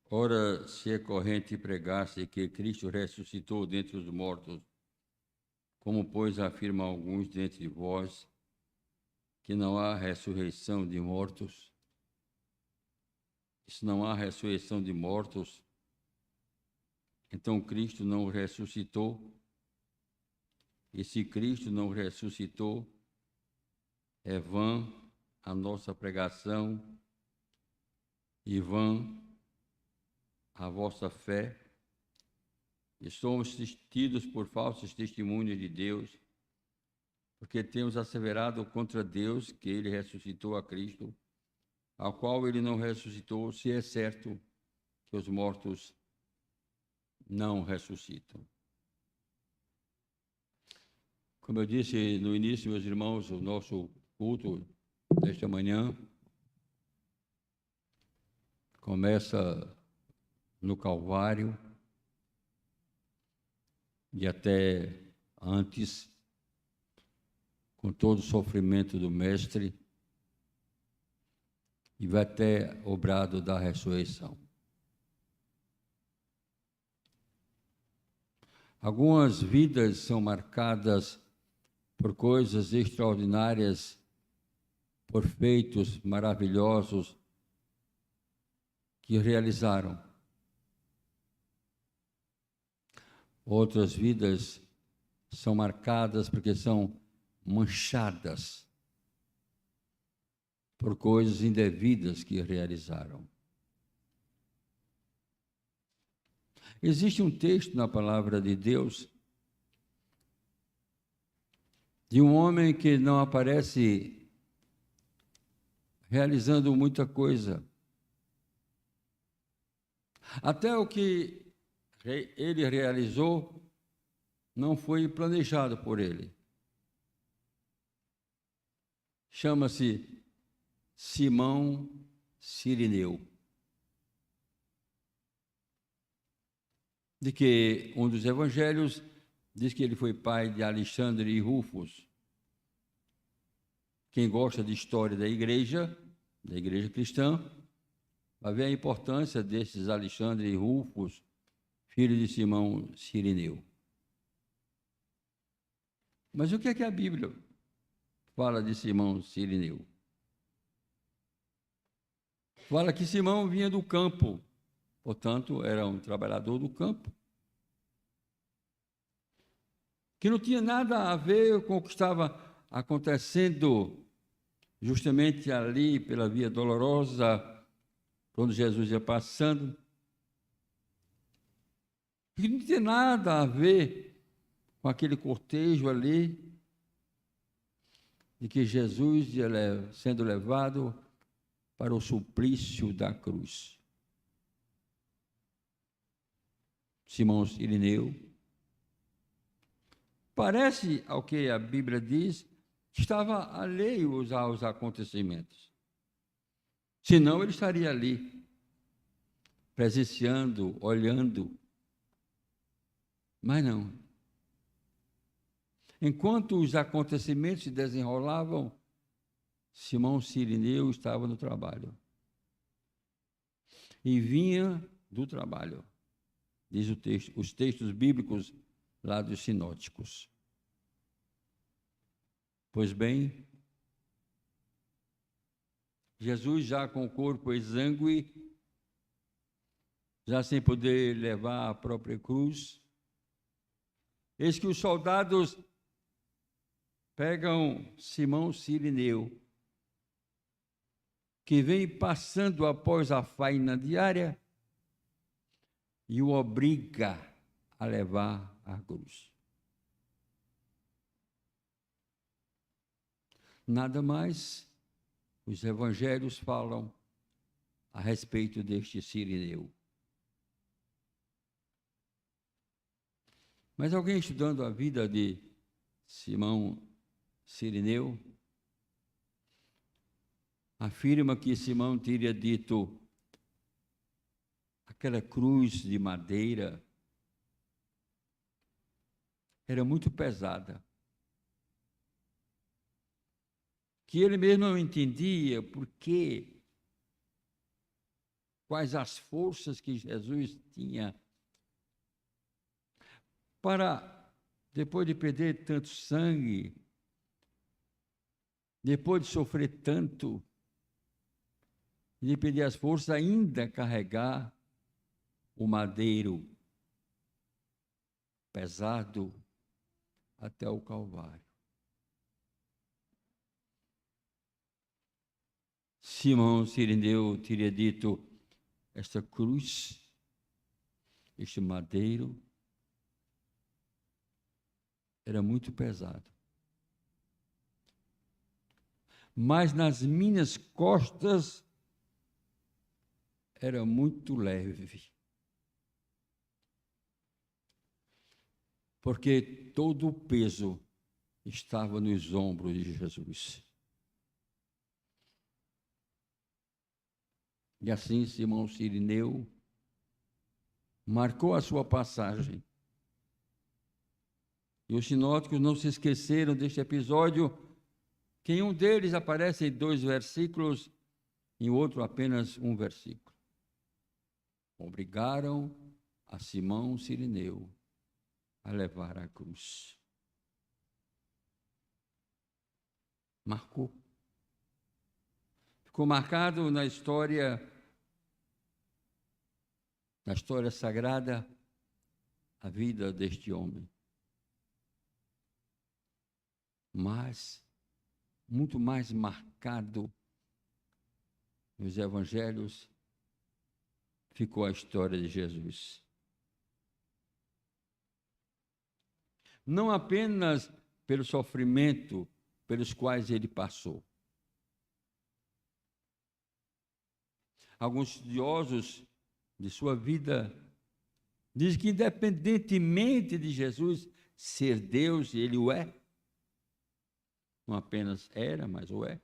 Ora, se é corrente pregar-se que Cristo ressuscitou dentre os mortos, como, pois, afirmam alguns dentre vós, que não há ressurreição de mortos? Se não há ressurreição de mortos, então Cristo não ressuscitou. E se Cristo não ressuscitou, é vã a nossa pregação e vã a vossa fé. E somos tidos por falsos testemunhos de Deus, porque temos asseverado contra Deus que ele ressuscitou a Cristo, ao qual ele não ressuscitou, se é certo que os mortos não ressuscitam. Como eu disse no início, meus irmãos, o nosso culto desta manhã começa no Calvário e até antes, com todo o sofrimento do Mestre, e vai até o brado da ressurreição. Algumas vidas são marcadas por coisas extraordinárias, por feitos maravilhosos que realizaram. Outras vidas são marcadas porque são manchadas por coisas indevidas que realizaram. Existe um texto na palavra de Deus de um homem que não aparece realizando muita coisa. Até o que ele realizou não foi planejado por ele. Chama-se Simão Cirineu, de que um dos evangelhos diz que ele foi pai de Alexandre e Rufus. Quem gosta de história da igreja cristã, vai ver a importância desses Alexandre e Rufus, filho de Simão Cirineu. Mas o que é que a Bíblia fala de Simão Cirineu? Fala que Simão vinha do campo, portanto, era um trabalhador do campo, que não tinha nada a ver com o que estava acontecendo justamente ali pela Via Dolorosa, quando Jesus ia passando, que não tinha nada a ver com aquele cortejo ali, de que Jesus ia sendo levado para o suplício da cruz. Simão Cirineu, parece ao que a Bíblia diz, que estava alheio aos acontecimentos. Senão ele estaria ali, presenciando, olhando. Mas não. Enquanto os acontecimentos se desenrolavam, Simão Cirineu estava no trabalho. E vinha do trabalho, diz o texto, os textos bíblicos lá dos sinóticos. Pois bem, Jesus já com o corpo exângue, já sem poder levar a própria cruz, eis que os soldados pegam Simão Cirineu, que vem passando após a faina diária, e o obriga a levar a cruz. Nada mais os evangelhos falam a respeito deste Cirineu. Mas alguém estudando a vida de Simão Cirineu afirma que Simão teria dito: aquela cruz de madeira era muito pesada, que ele mesmo não entendia por que quais as forças que Jesus tinha para, depois de perder tanto sangue, depois de sofrer tanto, de perder as forças, ainda carregar o madeiro pesado até o Calvário. Simão Cirineu teria dito: esta cruz, este madeiro, era muito pesado. Mas nas minhas costas era muito leve. Porque todo o peso estava nos ombros de Jesus. E assim Simão Cirineu marcou a sua passagem. E os sinóticos não se esqueceram deste episódio, que em um deles aparecem 2 versículos, em outro apenas 1 versículo. Obrigaram a Simão Cirineu a levar a cruz. Marcou. Ficou marcado na história sagrada, a vida deste homem. Mas, muito mais marcado nos evangelhos, ficou a história de Jesus. Não apenas pelo sofrimento pelos quais ele passou. Alguns estudiosos de sua vida dizem que, independentemente de Jesus ser Deus, e ele o é, não apenas era, mas o é.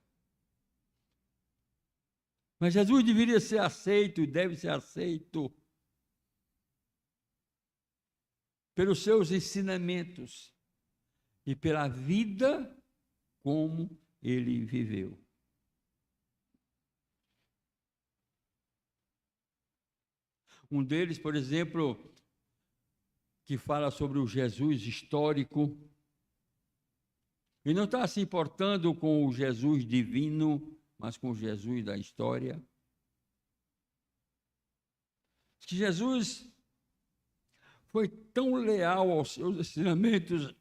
Mas Jesus deveria ser aceito e deve ser aceito pelos seus ensinamentos e pela vida como ele viveu. Um deles, por exemplo, que fala sobre o Jesus histórico, e não está se importando com o Jesus divino, mas com o Jesus da história. Que Jesus foi tão leal aos seus ensinamentos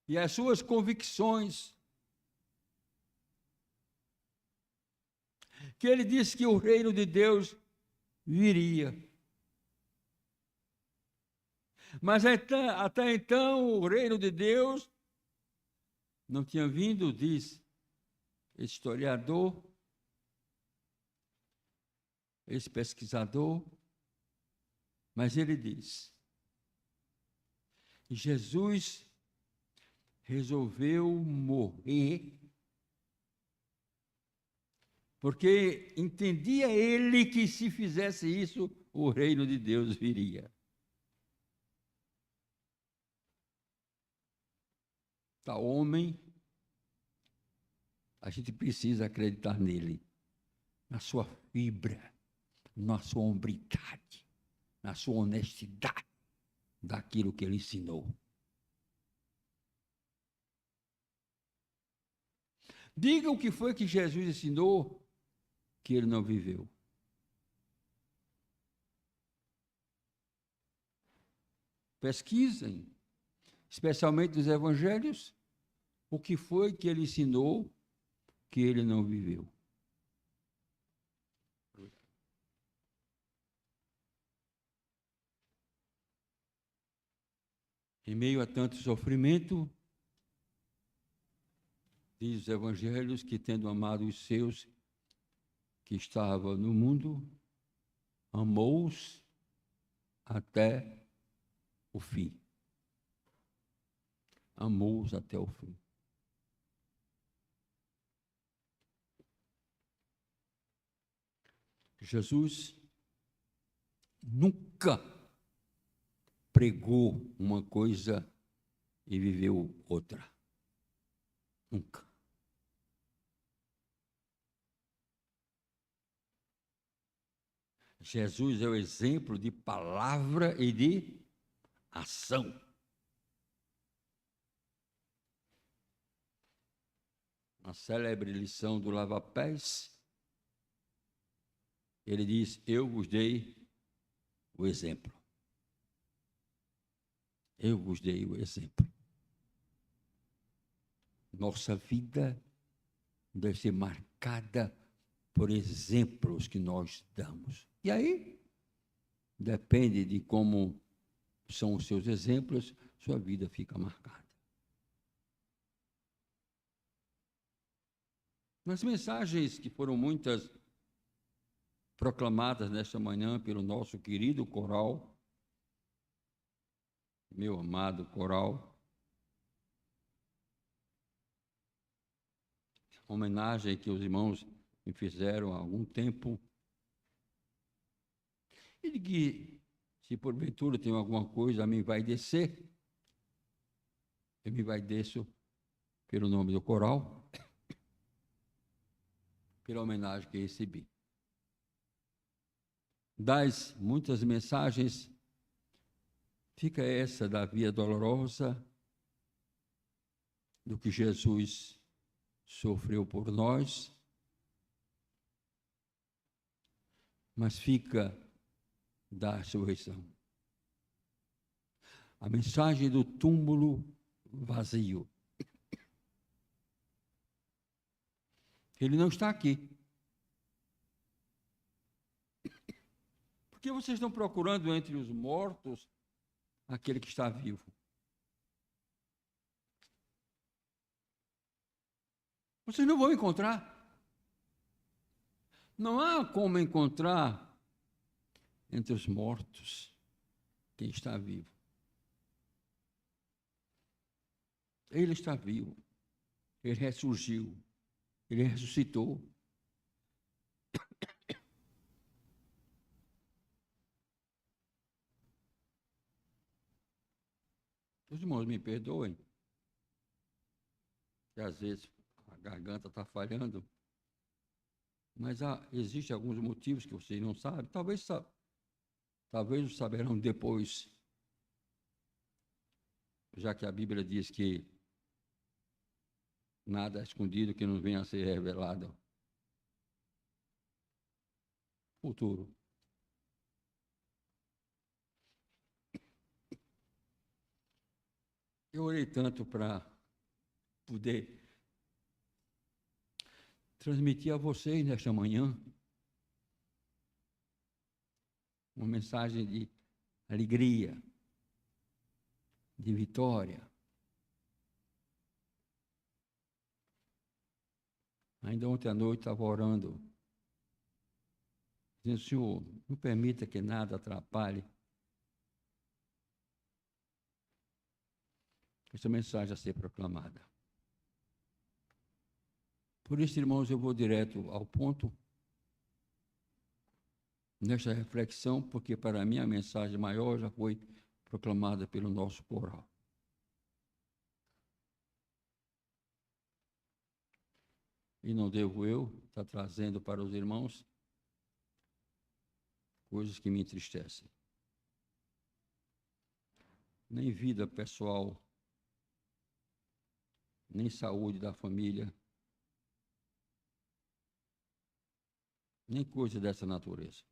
e às suas convicções, que ele disse que o reino de Deus viria. Mas até então o reino de Deus não tinha vindo, diz esse historiador, esse pesquisador, mas ele diz: Jesus resolveu morrer porque entendia ele que se fizesse isso, o reino de Deus viria. Tal homem, a gente precisa acreditar nele, na sua fibra, na sua hombridade, na sua honestidade, daquilo que ele ensinou. Diga o que foi que Jesus ensinou que ele não viveu. Pesquisem, especialmente nos evangelhos, o que foi que ele ensinou que ele não viveu. Em meio a tanto sofrimento, diz os evangelhos que, tendo amado os seus que estavam no mundo, amou-os até o fim. Amou-os até o fim. Jesus nunca pregou uma coisa e viveu outra. Nunca. Jesus é o exemplo de palavra e de ação. A célebre lição do lava-pés, ele diz: eu vos dei o exemplo. Eu vos dei o exemplo. Nossa vida deve ser marcada por exemplos que nós damos. E aí, depende de como são os seus exemplos, sua vida fica marcada. Nas mensagens que foram muitas proclamadas nesta manhã pelo nosso querido coral, meu amado coral, homenagem que os irmãos me fizeram há algum tempo, e de que, se porventura tem alguma coisa, a mim vai descer, eu me vai desço pelo nome do coral, pela homenagem que recebi. Das muitas mensagens, fica essa da via dolorosa, do que Jesus sofreu por nós, mas fica da ressurreição. A mensagem do túmulo vazio. Ele não está aqui. Por que vocês estão procurando entre os mortos aquele que está vivo? Vocês não vão encontrar. Não há como encontrar entre os mortos quem está vivo. Ele está vivo. Ele ressurgiu. Ele ressuscitou. Os irmãos me perdoem, que às vezes a garganta está falhando, mas existem alguns motivos que vocês não sabem, talvez os saberão depois, já que a Bíblia diz que nada é escondido que não venha a ser revelado. Futuro. Eu orei tanto para poder transmitir a vocês nesta manhã uma mensagem de alegria, de vitória. Ainda ontem à noite estava orando, dizendo: Senhor, não permita que nada atrapalhe essa mensagem a ser proclamada. Por isso, irmãos, eu vou direto ao ponto nesta reflexão, porque para mim a mensagem maior já foi proclamada pelo nosso coral. E não devo eu estar trazendo para os irmãos coisas que me entristecem. Nem vida pessoal, nem saúde da família, nem coisa dessa natureza.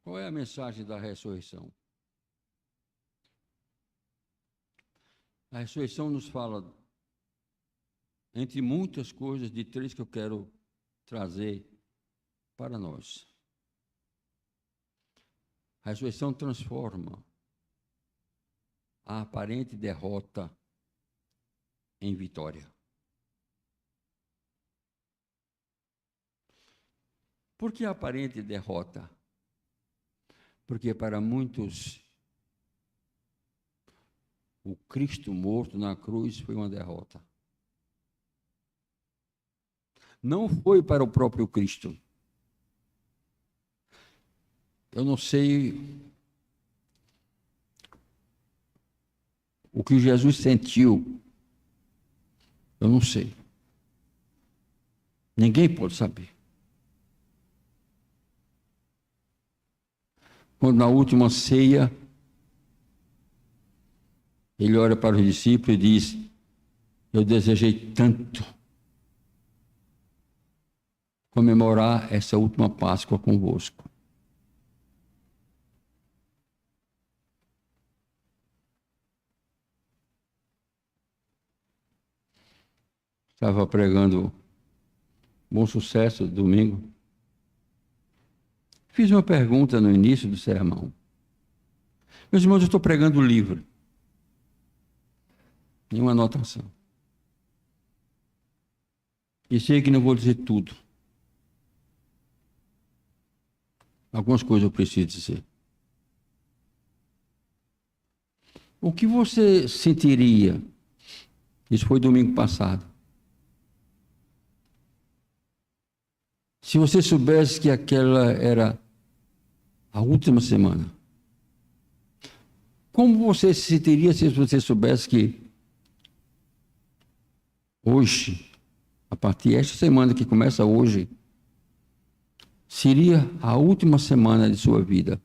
Qual é a mensagem da ressurreição? A ressurreição nos fala, entre muitas coisas, de três que eu quero trazer para nós. A ressurreição transforma a aparente derrota em vitória. Por que a aparente derrota? Porque para muitos o Cristo morto na cruz foi uma derrota. Não foi para o próprio Cristo. Eu não sei O que Jesus sentiu, eu não sei. Ninguém pode saber. Quando na última ceia, ele olha para os discípulos e diz: eu desejei tanto comemorar essa última Páscoa convosco. Estava pregando Bom Sucesso domingo. Fiz uma pergunta no início do sermão. Meus irmãos, eu estou pregando o livro. Nenhuma anotação. E sei que não vou dizer tudo. Algumas coisas eu preciso dizer. O que você sentiria? Isso foi domingo passado. Se você soubesse que aquela era a última semana, como você se sentiria se você soubesse que hoje, a partir desta semana que começa hoje, seria a última semana de sua vida?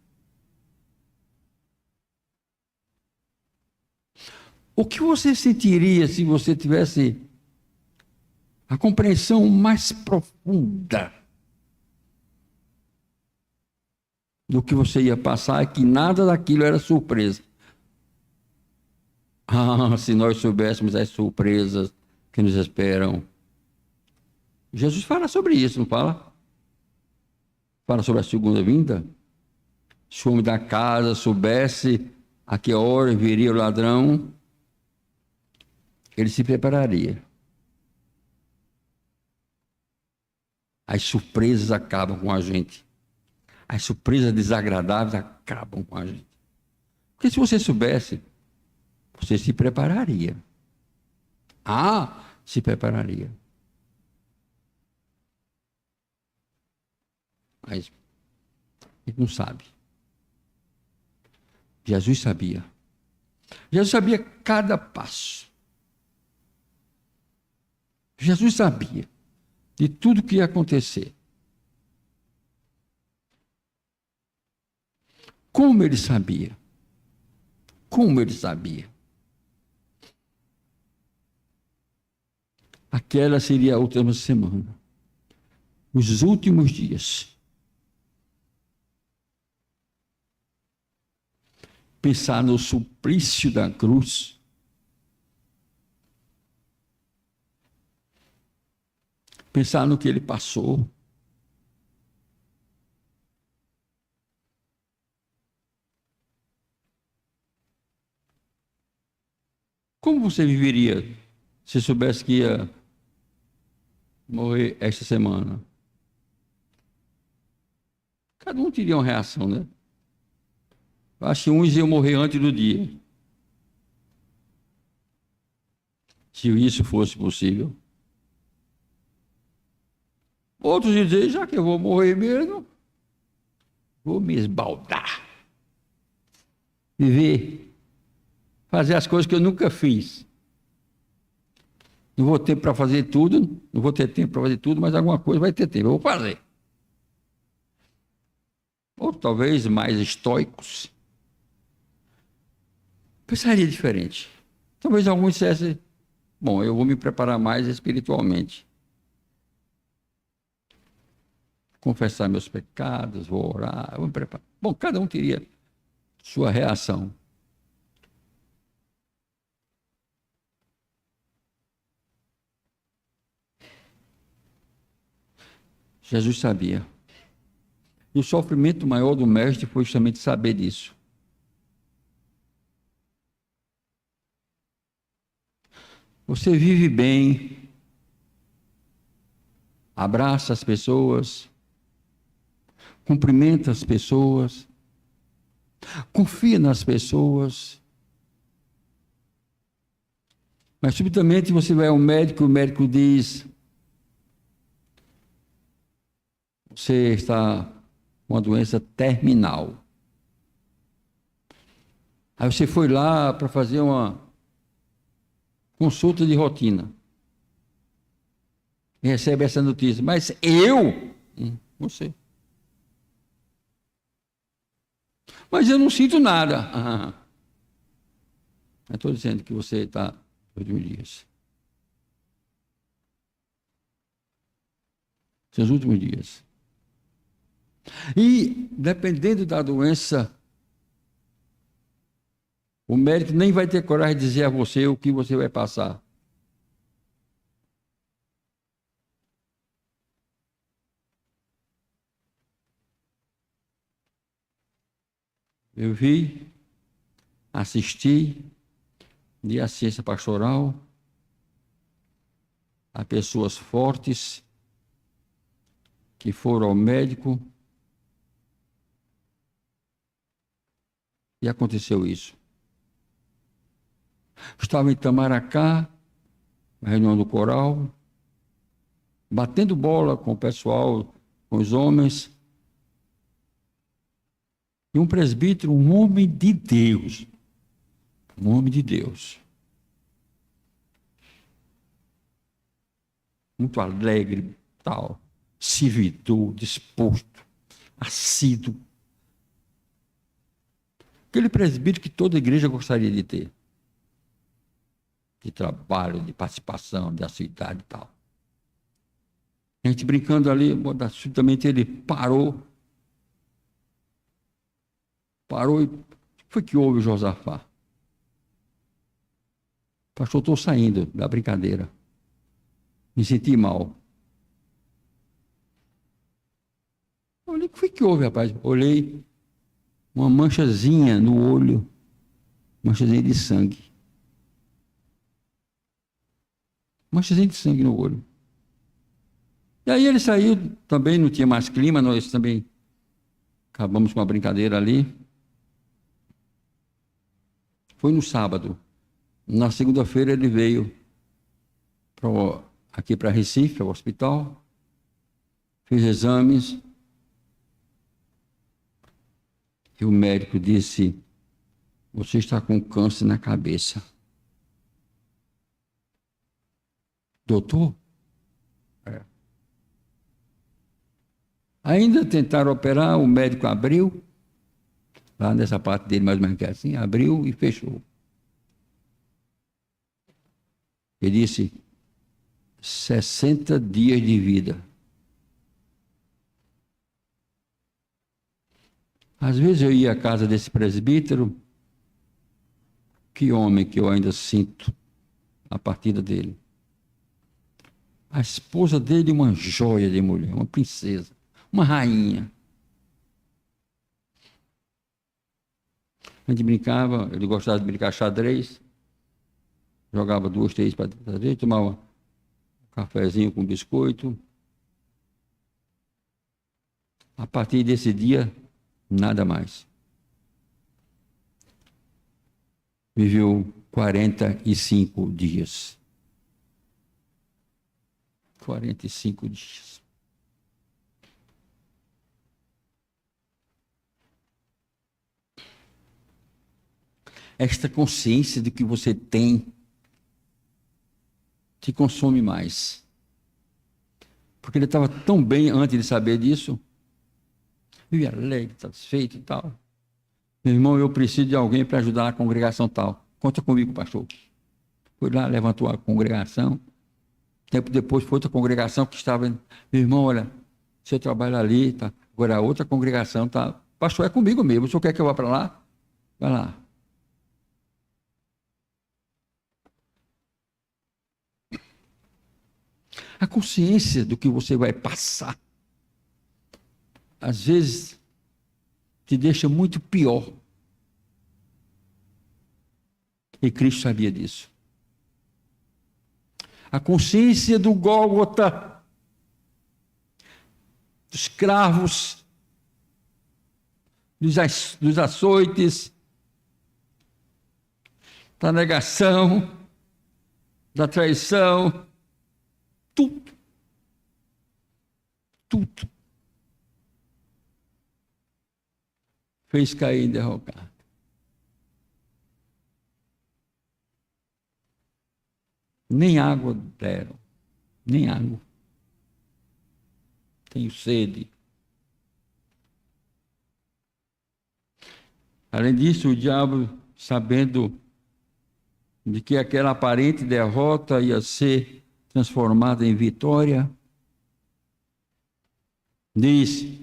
O que você sentiria se você tivesse a compreensão mais profunda do que você ia passar e que nada daquilo era surpresa? Ah, se nós soubéssemos as surpresas que nos esperam. Jesus fala sobre isso, não fala? Fala sobre a segunda vinda. Se o homem da casa soubesse a que hora viria o ladrão, ele se prepararia. As surpresas acabam com a gente. As surpresas desagradáveis acabam com a gente. Porque se você soubesse, você se prepararia. Se prepararia. Mas ele não sabe. Jesus sabia. Jesus sabia cada passo. Jesus sabia de tudo que ia acontecer. Como ele sabia? Como ele sabia? Aquela seria a última semana. Os últimos dias. Pensar no suplício da cruz. Pensar no que ele passou. Como você viveria se soubesse que ia morrer esta semana? Cada um teria uma reação, né? Eu acho que uns iam morrer antes do dia. Se isso fosse possível. Outros iam dizer, já que eu vou morrer mesmo, vou me esbaldar. Viver. Fazer as coisas que eu nunca fiz. Não vou ter para fazer tudo, não vou ter tempo para fazer tudo, mas alguma coisa vai ter tempo, eu vou fazer. Ou talvez mais estoicos. Pensaria diferente. Talvez alguns dissessem, bom, eu vou me preparar mais espiritualmente. Confessar meus pecados, vou orar, vou me preparar. Bom, cada um teria sua reação. Jesus sabia. E o sofrimento maior do mestre foi justamente saber disso. Você vive bem, abraça as pessoas, cumprimenta as pessoas, confia nas pessoas. Mas subitamente você vai ao médico, o médico diz: você está com uma doença terminal. Aí você foi lá para fazer uma consulta de rotina. E recebe essa notícia. Mas eu? Você. Mas eu não sinto nada. Eu estou dizendo que você está nos últimos dias. Seus últimos dias. E, dependendo da doença, o médico nem vai ter coragem de dizer a você o que você vai passar. Eu vi, assisti, de assistência pastoral a pessoas fortes que foram ao médico e aconteceu isso. Estava em Itamaracá, na reunião do coral, batendo bola com o pessoal, com os homens, e um presbítero, um homem de Deus, muito alegre, tal, servidor, disposto, assíduo. Aquele presbítero que toda igreja gostaria de ter. De trabalho, de participação, de assiduidade e tal. A gente brincando ali, subitamente ele parou e o que foi que houve, Josafá? Pastor, estou saindo da brincadeira. Me senti mal. Olhei, o que foi que houve, rapaz? Olhei uma manchazinha no olho, manchazinha de sangue. Manchazinha de sangue no olho. E aí ele saiu, também não tinha mais clima, nós também acabamos com a brincadeira ali. Foi no sábado. Na segunda-feira ele veio aqui para Recife, ao hospital, fez exames, e o médico disse: você está com câncer na cabeça. Doutor? É. Ainda tentaram operar, o médico abriu, lá nessa parte dele, mais ou menos que assim, abriu e fechou. Ele disse: 60 dias de vida. Às vezes eu ia à casa desse presbítero, que homem que eu ainda sinto a partida dele. A esposa dele, uma joia de mulher, uma princesa, uma rainha. A gente brincava, ele gostava de brincar xadrez, jogava 2, 3 para xadrez, tomava um cafezinho com biscoito. A partir desse dia, nada mais. Viveu 45 dias. 45 dias. Esta consciência de que você tem te consome mais. Porque ele estava tão bem antes de saber disso. Vivia alegre, satisfeito e tal. Meu irmão, eu preciso de alguém para ajudar a congregação tal. Conta comigo, pastor. Foi lá, levantou a congregação. Tempo depois foi outra congregação que estava... Meu irmão, olha, você trabalha ali, tá? Agora a outra congregação tá... Pastor, é comigo mesmo. O senhor quer que eu vá para lá? Vai lá. A consciência do que você vai passar, às vezes, te deixa muito pior. E Cristo sabia disso. A consciência do Gólgota, dos cravos, dos açoites, da negação, da traição, tudo. Tudo. Fez cair derrocado. Nem água deram, nem água. Tenho sede. Além disso, o diabo, sabendo de que aquela aparente derrota ia ser transformada em vitória, diz: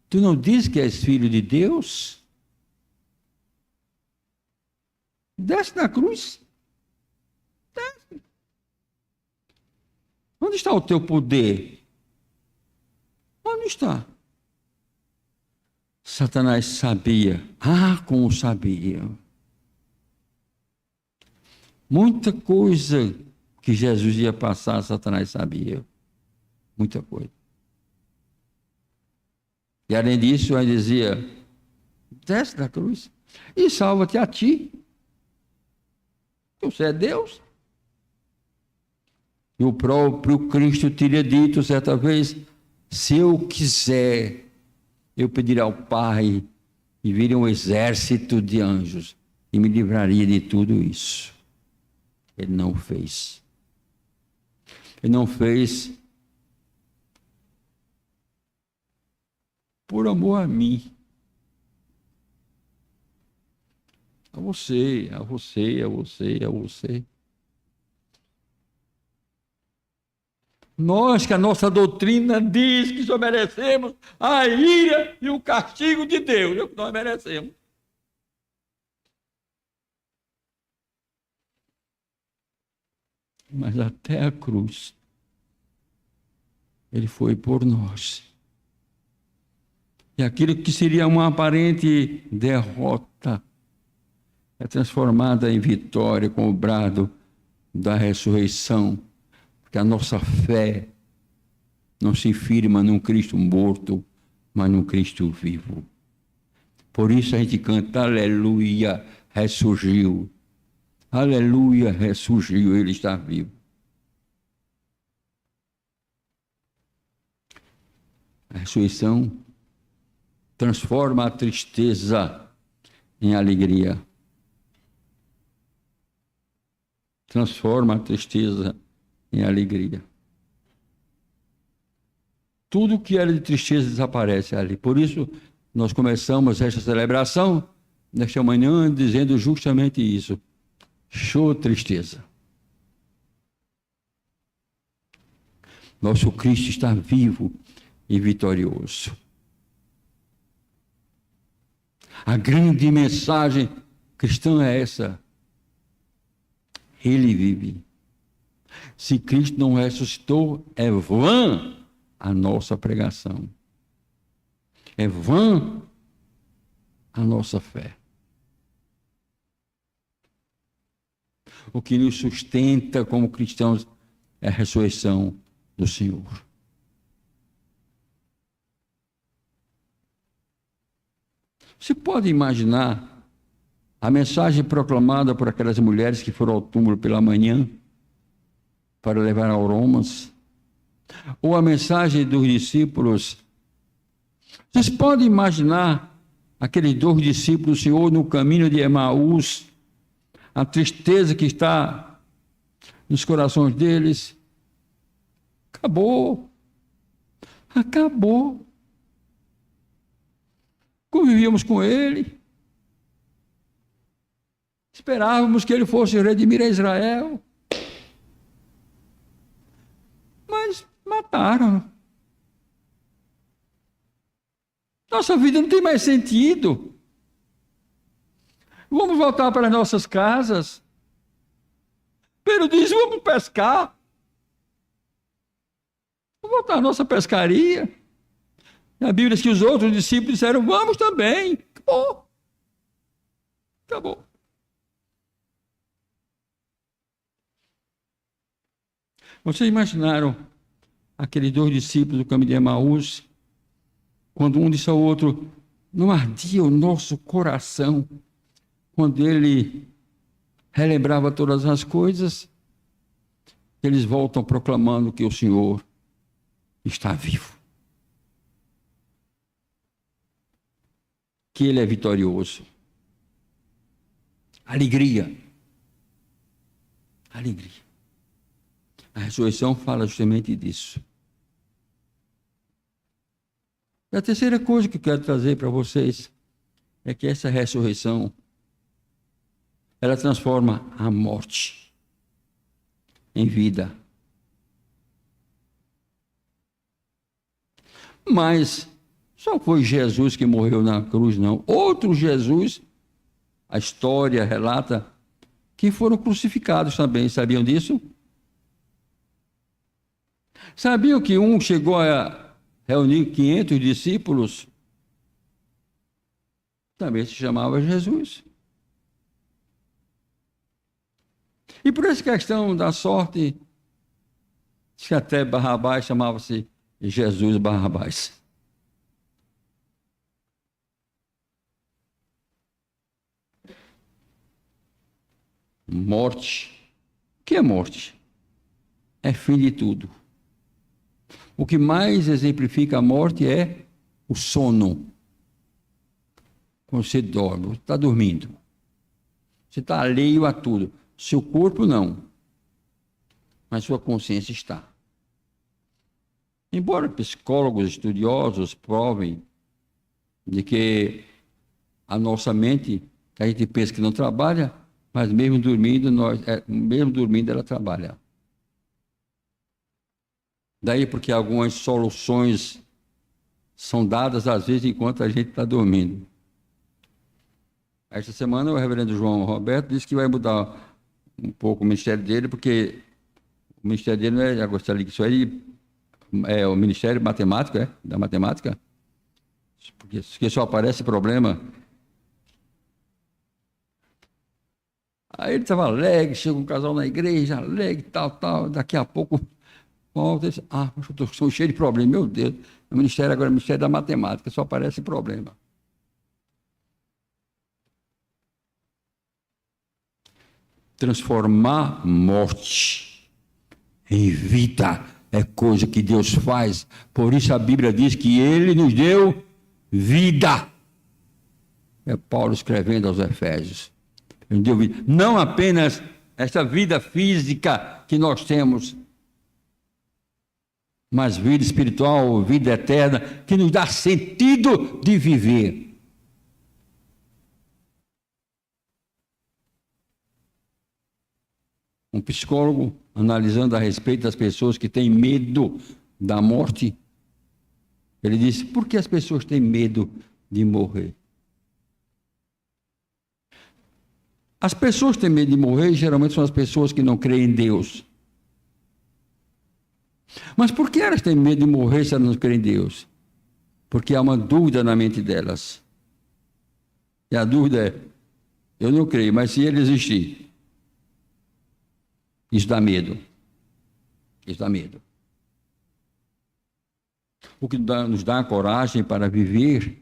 tu não dizes que és filho de Deus? Desce da cruz. Desce. Onde está o teu poder? Onde está? Satanás sabia. Ah, como sabia. Muita coisa que Jesus ia passar, Satanás sabia. Muita coisa. E além disso, ele dizia: desce da cruz e salva-te a ti. Você é Deus. E o próprio Cristo teria dito certa vez: se eu quiser, eu pedirei ao Pai e viria um exército de anjos e me livraria de tudo isso. Ele não fez. Ele não fez por amor a mim. A você, a você, a você, a você. Nós, que a nossa doutrina diz que só merecemos a ira e o castigo de Deus, é o que nós merecemos. Mas até a cruz, ele foi por nós. E aquilo que seria uma aparente derrota é transformada em vitória com o brado da ressurreição, porque a nossa fé não se firma num Cristo morto, mas num Cristo vivo. Por isso a gente canta: aleluia, ressurgiu. Aleluia, ressurgiu, ele está vivo. A ressurreição transforma a tristeza em alegria. Transforma a tristeza em alegria. Tudo que era de tristeza desaparece ali. Por isso, nós começamos esta celebração nesta manhã dizendo justamente isso. Show tristeza. Nosso Cristo está vivo e vitorioso. A grande mensagem cristã é essa. Ele vive. Se Cristo não ressuscitou, é vã a nossa pregação. É vã a nossa fé. O que nos sustenta como cristãos é a ressurreição do Senhor. Você pode imaginar a mensagem proclamada por aquelas mulheres que foram ao túmulo pela manhã para levar aromas, ou a mensagem dos discípulos? Vocês podem imaginar aqueles 2 discípulos do Senhor no caminho de Emaús, a tristeza que está nos corações deles? Acabou. Acabou. Convivíamos com ele. Esperávamos que ele fosse redimir a Israel. Mas mataram. Nossa vida não tem mais sentido. Vamos voltar para as nossas casas. Pedro diz: vamos pescar. Vamos voltar à nossa pescaria. Na Bíblia diz que os outros discípulos disseram: vamos também. Acabou. Acabou. Vocês imaginaram aqueles 2 discípulos do caminho de Emaús, quando um disse ao outro: não ardia o nosso coração quando ele relembrava todas as coisas? Eles voltam proclamando que o Senhor está vivo, que ele é vitorioso. Alegria. Alegria. A ressurreição fala justamente disso. E a terceira coisa que eu quero trazer para vocês é que essa ressurreição, ela transforma a morte em vida. Mas só foi Jesus que morreu na cruz, não. Outro Jesus, a história relata, que foram crucificados também. Sabiam disso? Sabiam que um chegou a reunir 500 discípulos? Também se chamava Jesus. E por essa questão da sorte, que até Barrabás chamava-se Jesus Barrabás. Morte. O que é morte? É fim de tudo. O que mais exemplifica a morte é o sono. Quando você dorme, você está dormindo. Você está alheio a tudo. Seu corpo não, mas sua consciência está. Embora psicólogos estudiosos provem de que a nossa mente, que a gente pensa que não trabalha, mas mesmo dormindo, ela trabalha. Daí porque algumas soluções são dadas, às vezes, enquanto a gente está dormindo. Esta semana, o reverendo João Roberto disse que vai mudar um pouco o ministério dele, porque o ministério dele não é Agostinho Lix, é o ministério matemático, da matemática, porque só aparece problema. Aí ele estava alegre, chega um casal na igreja, alegre, tal, daqui a pouco, volta, disse, eu estou cheio de problema, meu Deus, o ministério agora é o ministério da matemática, só aparece problema. Transformar morte em vida é coisa que Deus faz. Por isso a Bíblia diz que Ele nos deu vida. É Paulo escrevendo aos Efésios. Ele deu vida. Não apenas essa vida física que nós temos, mas vida espiritual, vida eterna, que nos dá sentido de viver. Um psicólogo, analisando a respeito das pessoas que têm medo da morte, ele disse: por que as pessoas têm medo de morrer? As pessoas que têm medo de morrer, geralmente são as pessoas que não creem em Deus. Mas por que elas têm medo de morrer se elas não creem em Deus? Porque há uma dúvida na mente delas. E a dúvida é: eu não creio, mas se ele existir, isso dá medo. Isso dá medo. O que nos dá coragem para viver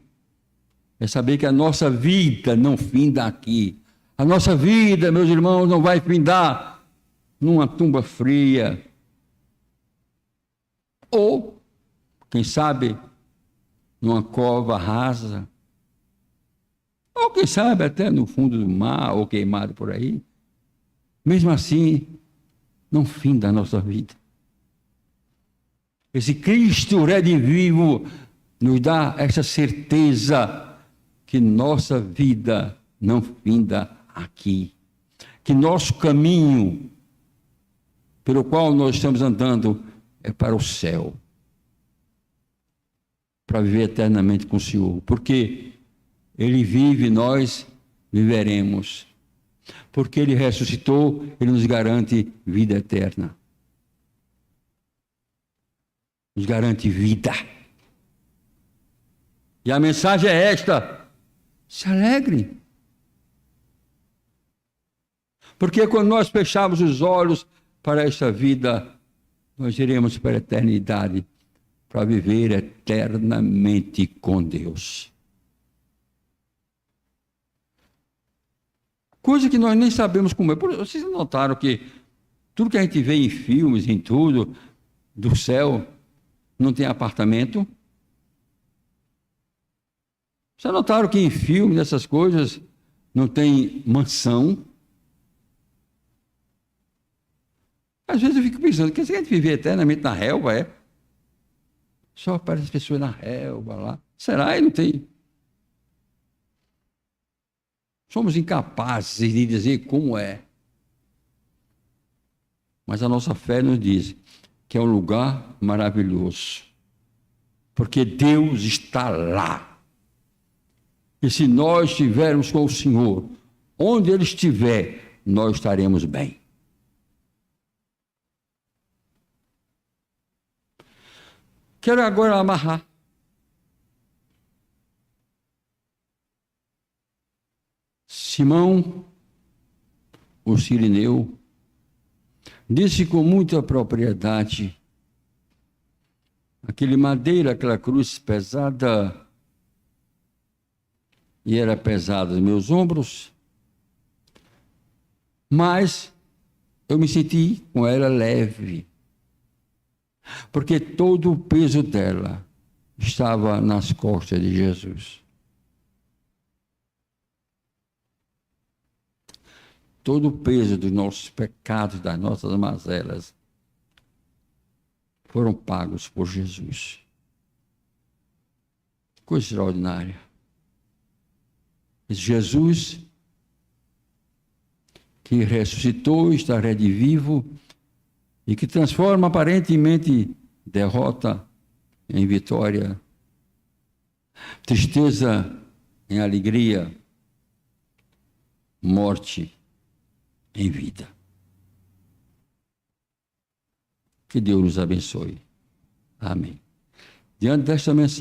é saber que a nossa vida não finda aqui. A nossa vida, meus irmãos, não vai findar numa tumba fria. Ou, quem sabe, numa cova rasa. Ou, quem sabe, até no fundo do mar, ou queimado por aí. Mesmo assim, não finda a nossa vida. Esse Cristo redivivo nos dá essa certeza que nossa vida não finda aqui. Que nosso caminho pelo qual nós estamos andando é para o céu. Para viver eternamente com o Senhor. Porque Ele vive e nós viveremos. Porque Ele ressuscitou, Ele nos garante vida eterna. Nos garante vida. E a mensagem é esta: se alegre. Porque quando nós fecharmos os olhos para esta vida, nós iremos para a eternidade, para viver eternamente com Deus. Coisa que nós nem sabemos como é. Vocês notaram que tudo que a gente vê em filmes, em tudo, do céu, não tem apartamento? Vocês notaram que em filmes, essas coisas, não tem mansão? Às vezes eu fico pensando, que se a gente viver eternamente na relva, só aparecem as pessoas na relva lá. Será? E não tem. Somos incapazes de dizer como é. Mas a nossa fé nos diz que é um lugar maravilhoso. Porque Deus está lá. E se nós estivermos com o Senhor, onde Ele estiver, nós estaremos bem. Quero agora amarrar. Simão, o Cirineu, disse com muita propriedade: aquele madeiro, aquela cruz pesada, e era pesada nos meus ombros, mas eu me senti com ela leve, porque todo o peso dela estava nas costas de Jesus. Todo o peso dos nossos pecados, das nossas mazelas, foram pagos por Jesus. Coisa extraordinária. Jesus, que ressuscitou, está redivivo e que transforma aparentemente derrota em vitória, tristeza em alegria, morte em vida. Que Deus nos abençoe. Amém. Diante desta mensagem,